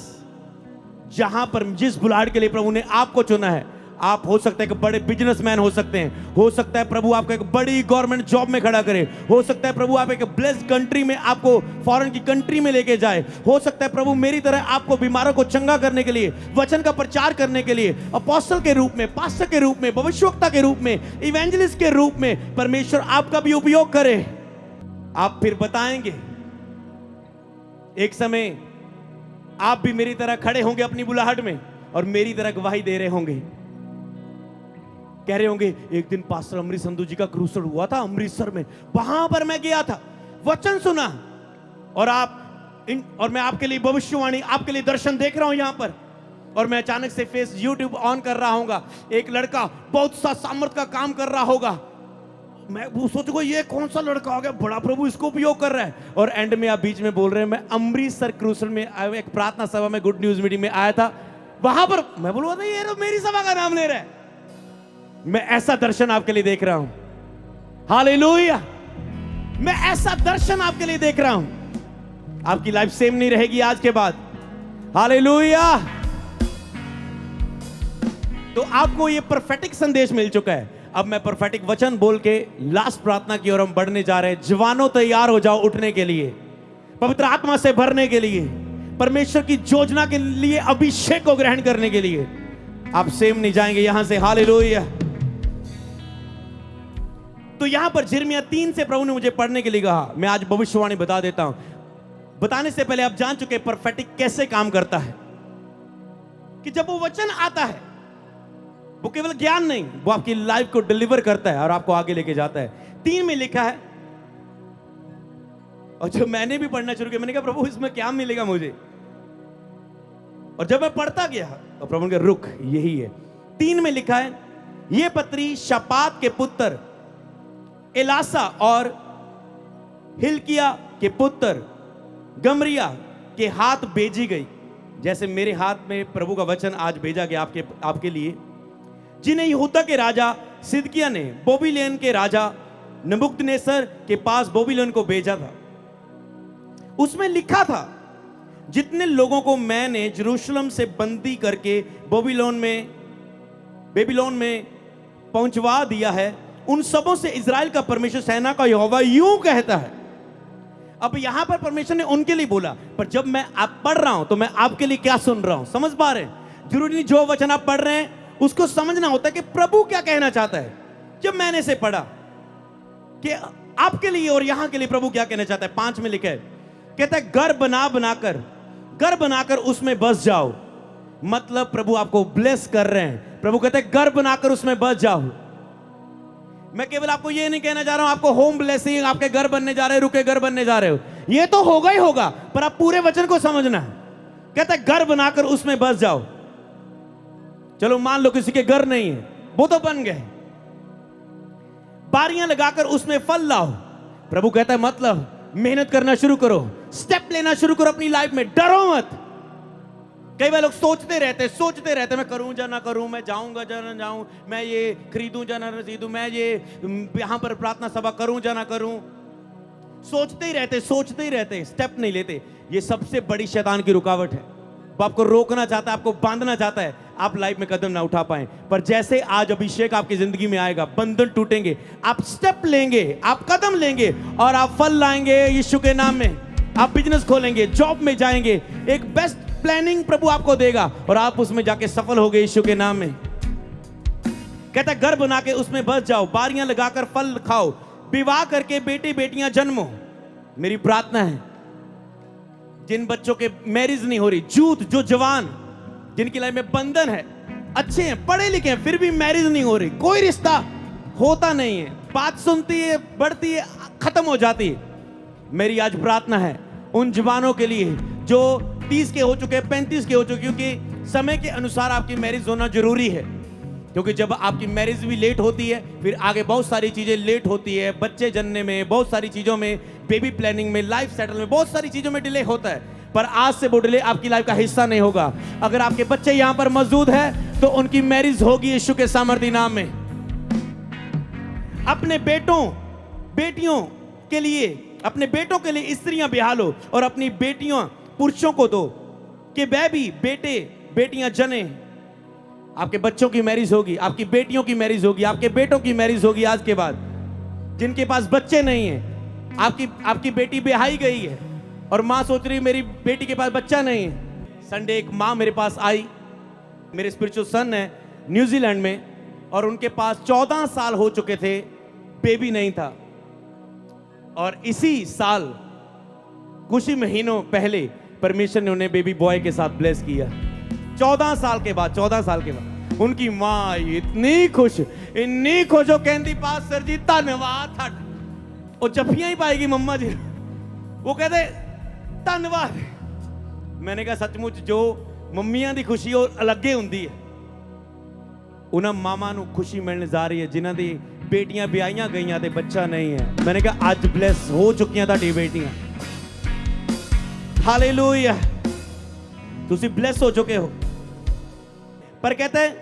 जहां पर जिस बुलाहट के लिए प्रभु ने आपको चुना है, आप हो सकता है कि बड़े बिजनेसमैन हो सकते हैं, हो सकता है प्रभु आपको एक बड़ी गवर्नमेंट जॉब में खड़ा करे, हो सकता है प्रभु आप एक ब्लेस्ड कंट्री में, आपको फॉरेन की कंट्री में लेके जाए, हो सकता है प्रभु मेरी तरह आपको बीमारों को चंगा करने के लिए, वचन का प्रचार करने के लिए, अपोस्टल के रूप में, पास्टर के रूप में, भविष्यवक्ता के रूप में, इवेंजलिस्ट के रूप में परमेश्वर आपका भी उपयोग करे। आप फिर बताएंगे, एक समय आप भी मेरी तरह खड़े होंगे अपनी बुलाहट में और मेरी तरह गवाही दे रहे होंगे, कह रहे होंगे एक दिन पास्टर अमरीश संधू जी का क्रूसेड हुआ था अमृतसर में, वहां पर मैं गया था, वचन सुना, और मैं आपके लिए भविष्यवाणी, आपके लिए दर्शन देख रहा हूं यहां पर, और मैं अचानक से फेस यूट्यूब ऑन कर रहा हूंगा, एक लड़का बहुत सा सामर्थ का काम कर रहा होगा, मैं वो सोचूंगा ये कौन सा लड़का आ गया, बड़ा प्रभु इसको उपयोग कर रहा है, और एंड में आप बीच में बोल रहे हैं मैं अमृतसर क्रूसेड में एक प्रार्थना सभा में, गुड न्यूज मीटिंग में आया था, वहां पर मैं बोलूंगा ये तो मेरी सभा का नाम ले रहा है। मैं ऐसा दर्शन आपके लिए देख रहा हूं, हालेलुया, मैं ऐसा दर्शन आपके लिए देख रहा हूं। आपकी लाइफ सेम नहीं रहेगी आज के बाद, हालेलुया। तो आपको ये परफेक्ट संदेश मिल चुका है। अब मैं परफेक्ट वचन बोल के लास्ट प्रार्थना की ओर हम बढ़ने जा रहे हैं। जवानों तैयार हो जाओ उठने के लिए, पवित्र आत्मा से भरने के लिए, परमेश्वर की योजना के लिए, अभिषेक को ग्रहण करने के लिए। आप सेम नहीं जाएंगे यहां से, हालेलुया। तो यहां पर यिर्मयाह 3 से प्रभु ने मुझे पढ़ने के लिए कहा। मैं आज भविष्यवाणी बता देता हूं। बताने से पहले आप जान चुके परफेक्ट कैसे काम करता है, कि जब वो वचन आता है वो केवल ज्ञान नहीं, वो आपकी लाइफ को डिलीवर करता है और आपको आगे लेके जाता है। 3 में लिखा है, और जब मैंने भी पढ़ना शुरू किया मैंने कहा प्रभु इसमें क्या मिलेगा मुझे, और जब मैं पढ़ता गया तो प्रभु ने कहा रुक, यही है। 3 में लिखा है, ये पत्री शापात के पुत्र एलासा और हिल्किया के पुत्र गमरिया के हाथ भेजी गई, जैसे मेरे हाथ में प्रभु का वचन आज भेजा गया आपके लिए, जिन्हें यहूदा के राजा सिदकिय्याह ने बाबीलोन के राजा नबूकदनेस्सर के पास बाबीलोन को भेजा था। उसमें लिखा था, जितने लोगों को मैंने यरूशलेम से बंदी करके बाबीलोन में पहुंचवा दिया है, उन सबों से इजराइल का परमेश्वर सेना का यहोवा यूं कहता है। अब यहां पर परमेश्वर ने उनके लिए बोला, पर जब मैं आप पढ़ रहा हूं तो मैं आपके लिए क्या सुन रहा हूं, समझ पा रहे हैं? जरूरी नहीं जो वचन आप पढ़ रहे हैं उसको समझना होता है कि प्रभु क्या कहना चाहता है। जब मैंने इसे पढ़ा कि आपके लिए और यहां के लिए प्रभु क्या कहना चाहता है, 5 में लिखा है, कहता है घर बनाकर उसमें बस जाओ। मतलब प्रभु आपको ब्लेस कर रहे हैं। प्रभु कहते हैं घर बनाकर उसमें बस जाओ। मैं केवल आपको ये नहीं कहना चाह रहा हूं आपको होम ब्लेसिंग, आपके घर बनने जा रहे हो, रुके घर बनने जा रहे हो, ये तो होगा ही होगा, पर आप पूरे वचन को समझना है। कहता है घर बनाकर उसमें बस जाओ। चलो मान लो किसी के घर नहीं है, वो तो बन गए। बारियां लगाकर उसमें फल लाओ। प्रभु कहता है मतलब मेहनत करना शुरू करो, स्टेप लेना शुरू करो अपनी लाइफ में, डरो मत। कई बार लोग सोचते रहते मैं करूं या ना करूं, मैं जाऊंगा या ना जाऊं, मैं ये खरीदूं या ना खरीदूं, मैं ये यहां पर प्रार्थना सभा करूं या ना करूं। सोचते ही रहते, स्टेप नहीं लेते। ये सबसे बड़ी शैतान की रुकावट है। वो आपको रोकना चाहता है, आपको बांधना चाहता है, आप लाइफ में कदम ना उठा पाए। पर जैसे आज अभिषेक आपकी जिंदगी में आएगा, बंधन टूटेंगे, आप स्टेप लेंगे, आप कदम लेंगे और आप फल लाएंगे यीशु के नाम में। आप बिजनेस खोलेंगे, जॉब में जाएंगे, एक बेस्ट प्लानिंग प्रभु आपको देगा और आप उसमें जाके सफल होगे यीशु के नाम में। कहता है घर बना के उसमें बस जाओ, बारियां लगाकर फल खाओ, विवाह करके बेटे बेटियां जन्मो। मेरी प्रार्थना है जिन बच्चों के मैरिज नहीं हो रही, जो जवान जिनकी लाइफ में बंधन है, अच्छे हैं, पढ़े लिखे हैं, फिर भी मैरिज नहीं हो रही, कोई रिश्ता होता नहीं है, बात सुनती है, बढ़ती है, खत्म हो जाती है। मेरी आज प्रार्थना है उन जवानों के लिए जो 30 के हो चुके, 35 के हो चुके, क्योंकि समय के अनुसार आपकी मैरिज होना जरूरी है। क्योंकि जब आपकी मैरिज भी लेट होती है, फिर आगे बहुत सारी चीजें लेट होती है, बच्चे जनने में, बहुत सारी चीजों में, बेबी प्लानिंग में, लाइफ सेटल में, बहुत सारी चीजों में डिले होता है। पर आज से वो डिले आपकी लाइफ का हिस्सा नहीं होगा। अगर आपके बच्चे यहां पर मौजूद है तो उनकी मैरिज होगी यीशु के सामर्थ्य नाम में। अपने बेटों बेटियों के लिए, अपने बेटों के लिए स्त्रियां ब्याह लो और अपनी बेटियां पुरुषों को दो कि वह भी बेटे बेटियां जने। आपके बच्चों की मैरिज होगी, आपकी बेटियों की मैरिज होगी, आपके बेटों की मैरिज होगी। आज के बाद जिनके पास बच्चे नहीं हैं, आपकी बेटी ब्याही गई है और माँ सोच रही मेरी बेटी के पास बच्चा नहीं है। संडे एक माँ मेरे पास आई, मेरे स्पिरिचुअल सन है न्यूजीलैंड में, और उनके पास 14 साल हो चुके थे, बेबी नहीं था। और इसी साल कुछ ही महीनों पहले परमेश्वर ने उन्हें बेबी बॉय के साथ ब्लेस किया। 14 साल के बाद उनकी माँ इतनी खुश हो कहती पास सर जी धन्यवाद था। वो जफियां ही पाएगी मम्मा जी, वो कहते धन्यवाद। मैंने कहा सचमुच जो मम्मियां दी खुशी और अलग ही हुंदी है। उन्हें मामा नू खुशी मिलने जा रही है जिन्हां दी बेटियां ब्याहियां गईयां ते बच्चा नहीं है। मैंने कहा अज ब्लेस हो चुकियां तुहाडी बेटियां, हालेलुया, तुसी ब्लेस हो चुके हो। पर कहते हैं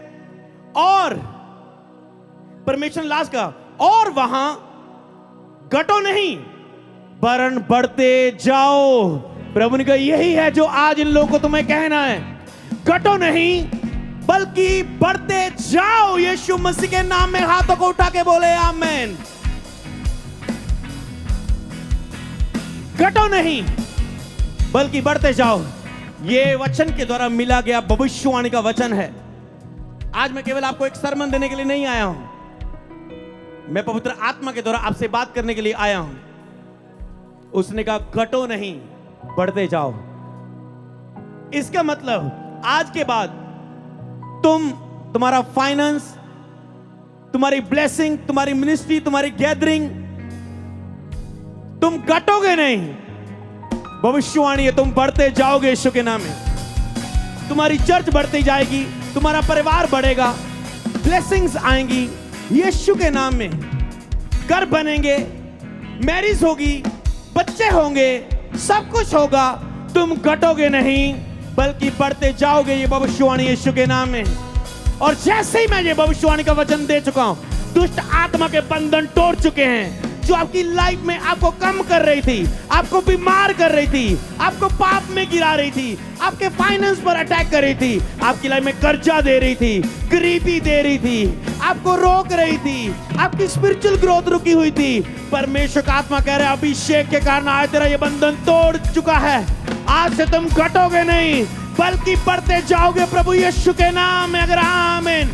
और परमेश्वर लास्ट का, और वहां घटो नहीं वरन बढ़ते जाओ। प्रभु ने कहा यही है जो आज इन लोगों को तुम्हें कहना है, घटो नहीं बल्कि बढ़ते जाओ। यीशु मसीह के नाम में हाथों को उठा के बोले आमेन। घटो नहीं बल्कि बढ़ते जाओ। ये वचन के द्वारा मिला गया भविष्यवाणी का वचन है। आज मैं केवल आपको एक सरमन देने के लिए नहीं आया हूं, मैं पवित्र आत्मा के द्वारा आपसे बात करने के लिए आया हूं। उसने कहा घटो नहीं बढ़ते जाओ। इसका मतलब आज के बाद तुम्हारा फाइनेंस, तुम्हारी ब्लेसिंग, तुम्हारी मिनिस्ट्री, तुम्हारी गैदरिंग, तुम घटोगे नहीं। भविष्यवाणी है तुम बढ़ते जाओगे यीशु के नाम में। तुम्हारी चर्च बढ़ती जाएगी, तुम्हारा परिवार बढ़ेगा, ब्लेसिंग्स आएंगी यीशु के नाम में। घर बनेंगे, मैरिज होगी, बच्चे होंगे, सब कुछ होगा। तुम घटोगे नहीं बल्कि बढ़ते जाओगे। ये भविष्यवाणी यीशु के नाम में। और जैसे ही मैं ये भविष्यवाणी का वचन दे चुका हूं, दुष्ट आत्मा के बंधन तोड़ चुके हैं जो आपकी लाइफ में आपको कम कर रही थी, आपको बीमार कर रही थी, आपको पाप में गिरा रही थी, आपके फाइनेंस पर अटैक कर रही थी, आपकी लाइफ में कर्जा दे रही थी, गरीबी दे रही थी, आपको रोक रही थी, आपकी स्पिरिचुअल ग्रोथ रुकी हुई थी। परमेश्वर का आत्मा कह रहा है अभिषेक के कारण आज तेरा ये बंधन तोड़ चुका है। आज से तुम घटोगे नहीं बल्कि बढ़ते जाओगे प्रभु यीशु के नाम में। अगर आमीन,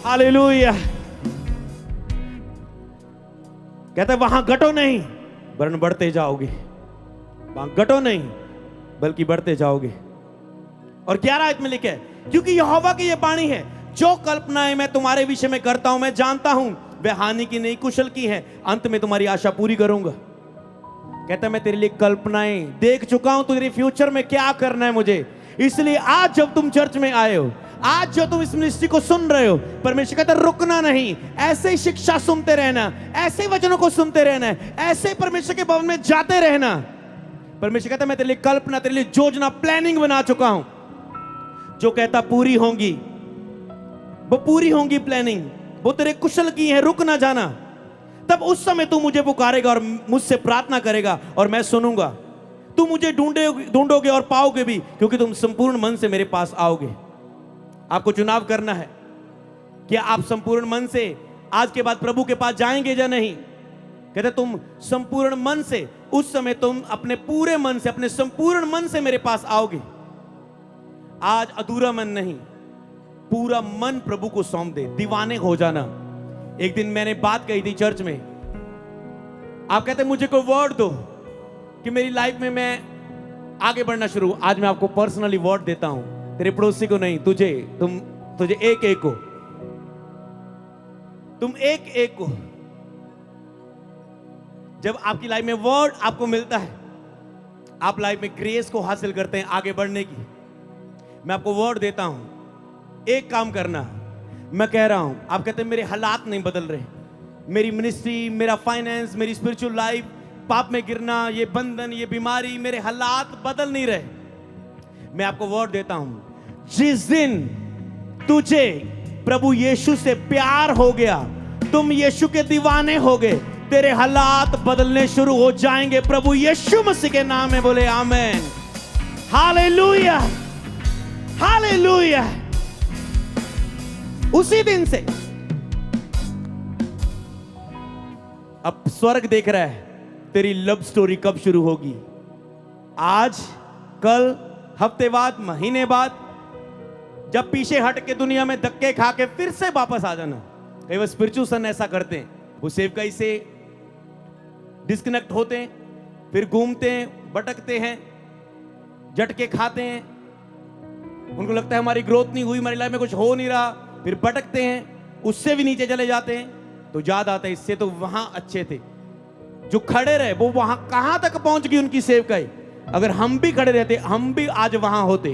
हालेलुया। कहते वहां घटो नहीं वरन बढ़ते जाओगे। वहां घटो नहीं बल्कि बढ़ते जाओगे। और 11 आयत में लिखे है, क्योंकि यहोवा की यह वाणी है, जो कल्पनाएं मैं तुम्हारे विषय में करता हूं मैं जानता हूं, वे हानि की नहीं कुशल की है, अंत में तुम्हारी आशा पूरी करूंगा। कहता है मैं तेरे लिए कल्पनाएं देख चुका हूं, तेरे फ्यूचर में क्या करना है मुझे। इसलिए आज जब तुम चर्च में आए हो, आज जो तुम इस मिनिस्ट्री को सुन रहे हो, परमेश्वर कहता है रुकना नहीं, ऐसे ही शिक्षा सुनते रहना, ऐसे वचनों को सुनते रहना, ऐसे परमेश्वर के भवन में जाते रहना। परमेश्वर कहता है मैं तेरे लिए कल्पना, तेरे लिए योजना, प्लानिंग बना चुका हूं, जो कहता पूरी होंगी, वो पूरी होंगी प्लानिंग, वो तेरे कुशल की है, रुक ना जाना। तब उस समय तू मुझे पुकारेगा और मुझसे प्रार्थना करेगा और मैं सुनूंगा। तू मुझे ढूंढोगे और पाओगे भी, क्योंकि तुम संपूर्ण मन से मेरे पास आओगे। आपको चुनाव करना है, क्या आप संपूर्ण मन से आज के बाद प्रभु के पास जाएंगे या नहीं। कहते तुम संपूर्ण मन से, उस समय तुम अपने पूरे मन से, अपने संपूर्ण मन से मेरे पास आओगे। आज अधूरा मन नहीं, पूरा मन प्रभु को सौंप दे, दीवाने हो जाना। एक दिन मैंने बात कही थी चर्च में, आप कहते मुझे कोई वर्ड दो कि मेरी लाइफ में मैं आगे बढ़ना शुरू। आज मैं आपको पर्सनली वर्ड देता हूं, तेरे पड़ोसी को नहीं, तुझे एक एक को, तुम एक एक को। जब आपकी लाइफ में वर्ड आपको मिलता है, आप लाइफ में ग्रेस को हासिल करते हैं आगे बढ़ने की। मैं आपको वर्ड देता हूं, एक काम करना। मैं कह रहा हूं, आप कहते हैं मेरे हालात नहीं बदल रहे, मेरी मिनिस्ट्री, मेरा फाइनेंस, मेरी स्पिरिचुअल लाइफ, पाप में गिरना, ये बंधन, ये बीमारी, मेरे हालात बदल नहीं रहे। मैं आपको वर्ड देता हूं, जिस दिन तुझे प्रभु यीशु से प्यार हो गया, तुम यीशु के दीवाने हो गए, तेरे हालात बदलने शुरू हो जाएंगे। प्रभु यीशु मसीह के नाम में बोले आमेन, हालेलुया, हालेलुया। उसी दिन से अब स्वर्ग देख रहा है तेरी लव स्टोरी कब शुरू होगी। आज, कल, हफ्ते बाद, महीने बाद, जब पीछे हट के दुनिया में धक्के खा के फिर से वापस आ जाना। कई बार स्पिरिचुअल सन ऐसा करते हैं, वो सेवकाई से डिस्कनेक्ट होते हैं, फिर घूमते हैं, भटकते हैं, झटके खाते हैं, उनको लगता है हमारी ग्रोथ नहीं हुई, हमारी लाइफ में कुछ हो नहीं रहा, फिर भटकते हैं, उससे भी नीचे चले जाते हैं। तो याद आता है, इससे तो वहां अच्छे थे जो खड़े रहे, वो वहां कहां तक पहुंच गई उनकी सेवकाई। अगर हम भी खड़े रहते, हम भी आज वहां होते।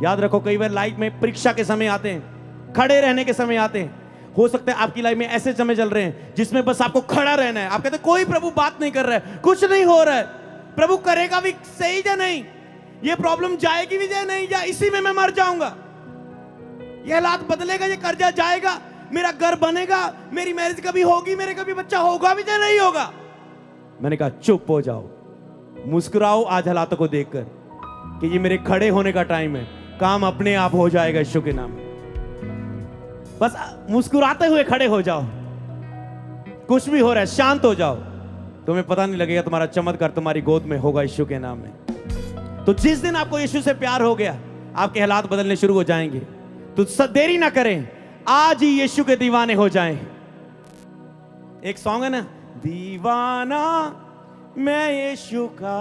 याद रखो, कई बार लाइफ में परीक्षा के समय आते हैं, खड़े रहने के समय आते हैं। हो सकता है आपकी लाइफ में ऐसे समय चल रहे हैं जिसमें बस आपको खड़ा रहना है। आप कहते कोई प्रभु बात नहीं कर रहा है, कुछ नहीं हो रहा है, प्रभु करेगा भी सही या नहीं, ये प्रॉब्लम जाएगी भी या नहीं, या इसी में मैं मर जाऊंगा, ये हालात बदलेगा, ये कर्जा जाएगा, मेरा घर बनेगा, मेरी मैरिज कभी होगी, मेरे कभी बच्चा होगा भी या नहीं होगा। मैंने कहा चुप हो जाओ, मुस्कुराओ आज हालातों को देखकर कि ये मेरे खड़े होने का टाइम है, काम अपने आप हो जाएगा यीशु के नाम में। बस मुस्कुराते हुए खड़े हो जाओ, कुछ भी हो रहा है शांत हो जाओ, तुम्हें पता नहीं लगेगा, तुम्हारा चमत्कार तुम्हारी गोद में होगा यीशु के नाम में। तो जिस दिन आपको यीशु से प्यार हो गया, आपके हालात बदलने शुरू हो जाएंगे। तो देरी ना करें, आज ही यीशु के दीवाने हो जाएं। एक सॉन्ग है ना, दीवाना मैं यीशु का,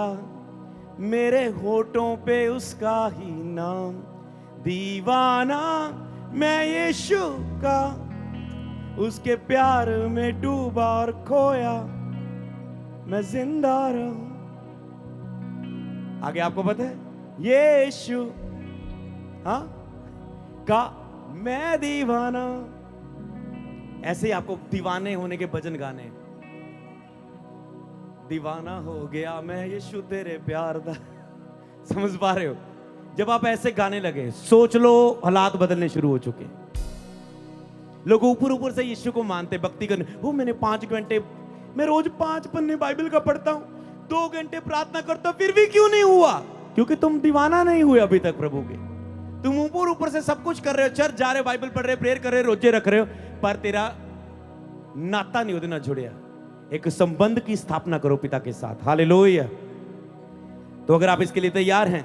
मेरे होठों पे उसका ही नाम, दीवाना मैं यीशु का, उसके प्यार में डूबा और खोया, मैं जिंदा रहूं। आगे आपको पता है, यीशु हाँ का मैं दीवाना। ऐसे ही आपको दीवाने होने के भजन गाने, दीवाना हो गया मैं यीशु तेरे प्यार दा। समझ पा रहे हो? जब आप ऐसे गाने लगे, सोच लो हालात बदलने शुरू हो चुके। लोग ऊपर ऊपर से यीशु को मानते, भक्ति करने, वो मैंने 5 घंटे, मैं रोज 5 पन्ने बाइबल का पढ़ता हूं, 2 घंटे प्रार्थना करता हूं, फिर भी क्यों नहीं हुआ? क्योंकि तुम दीवाना नहीं हुए अभी तक प्रभु के। तुम ऊपर ऊपर से सब कुछ कर रहे हो, चर्च जा रहे हो, बाइबल पढ़ रहे हो, प्रेयर कर रहे हो, रोजे रख रहे हो, पर तेरा नाता नहीं होता ना जुड़िया। एक संबंध की स्थापना करो पिता के साथ। हालेलुया। तो अगर आप इसके लिए तैयार हैं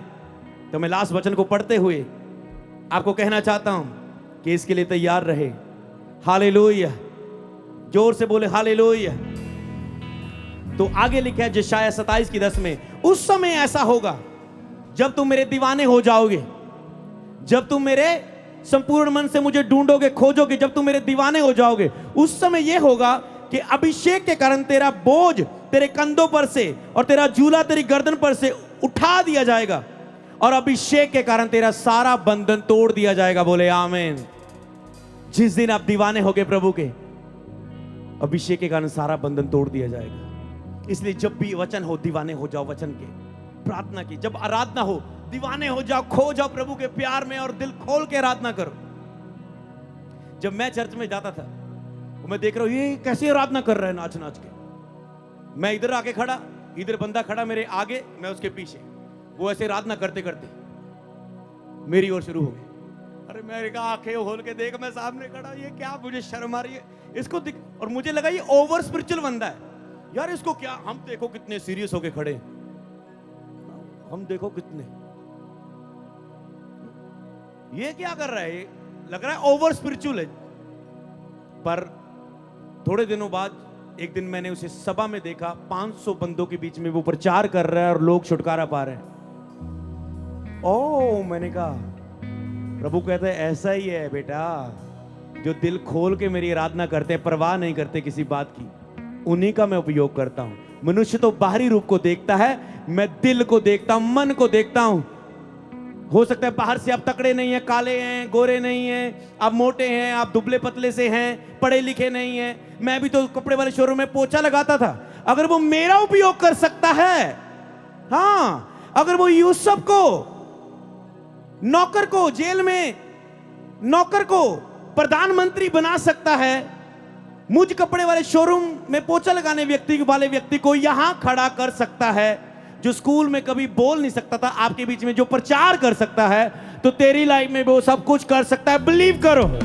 तो मैं लास्ट वचन को पढ़ते हुए आपको कहना चाहता हूं कि इसके लिए तैयार रहे। हालेलुया, जोर से बोले हालेलुया। तो आगे लिखा है यशायाह 27:10 में, उस समय ऐसा होगा जब तुम मेरे दीवाने हो जाओगे, जब तुम मेरे संपूर्ण मन से मुझे ढूंढोगे, खोजोगे, जब तुम मेरे दीवाने हो जाओगे, उस समय यह होगा कि अभिषेक के कारण तेरा बोझ तेरे कंधों पर से और तेरा झूला तेरी गर्दन पर से उठा दिया जाएगा, और अभिषेक के कारण तेरा सारा बंधन तोड़ दिया जाएगा। बोले आमीन। जिस दिन आप दीवाने होगे प्रभु के, अभिषेक के कारण सारा बंधन तोड़ दिया जाएगा। इसलिए जब भी वचन हो, दीवाने हो जाओ वचन के, प्रार्थना की। जब आराधना हो, दीवाने हो जाओ, खो जाओ प्रभु के प्यार में और दिल खोल के आराधना करो। जब मैं चर्च में जाता था, मैं देख रहा हूं ये कैसे आराधना कर रहा है नाच नाच के। मैं इधर आके खड़ा, इधर बंदा खड़ा मेरे आगे, मैं उसके पीछे, वो ऐसे आराधना करते करते मेरी ओर शुरू हो गई। अरे मैंने कहा आंखें खोल के देख, मैं सामने खड़ा, ये क्या, मुझे शर्म आ रही है इसको दिख। और मुझे लगा ये ओवर स्पिरिचुअल बंदा है यार, इसको क्या, हम देखो कितने सीरियस होके खड़े, हम देखो कितने, ये क्या कर रहा है, लग रहा है ओवर स्पिरिचुअल है। पर थोड़े दिनों बाद एक दिन मैंने उसे सभा में देखा, 500 बंदों के बीच में वो प्रचार कर रहा है और लोग छुटकारा पा रहे हैं। ओ, मैंने कहा प्रभु कहते हैं ऐसा ही है बेटा, जो दिल खोल के मेरी आराधना करते हैं, परवाह नहीं करते किसी बात की, उन्हीं का मैं उपयोग करता हूं। मनुष्य तो बाहरी रूप को देखता है, मैं दिल को देखता हूं, मन को देखता हूं। हो सकता है बाहर से आप तकड़े नहीं हैं, काले हैं, गोरे नहीं हैं, आप मोटे हैं, आप दुबले पतले से हैं, पढ़े लिखे नहीं हैं। मैं भी तो कपड़े वाले शोरूम में पोछा लगाता था, अगर वो मेरा उपयोग कर सकता है, हाँ, अगर वो यूसुफ को, नौकर को, जेल में नौकर को प्रधानमंत्री बना सकता है, मुझ कपड़े वाले शोरूम में पोछा लगाने वाले व्यक्ति को यहां खड़ा कर सकता है, जो स्कूल में कभी बोल नहीं सकता था, आपके बीच में जो प्रचार कर सकता है, तो तेरी लाइफ में वो सब कुछ कर सकता है। बिलीव करो।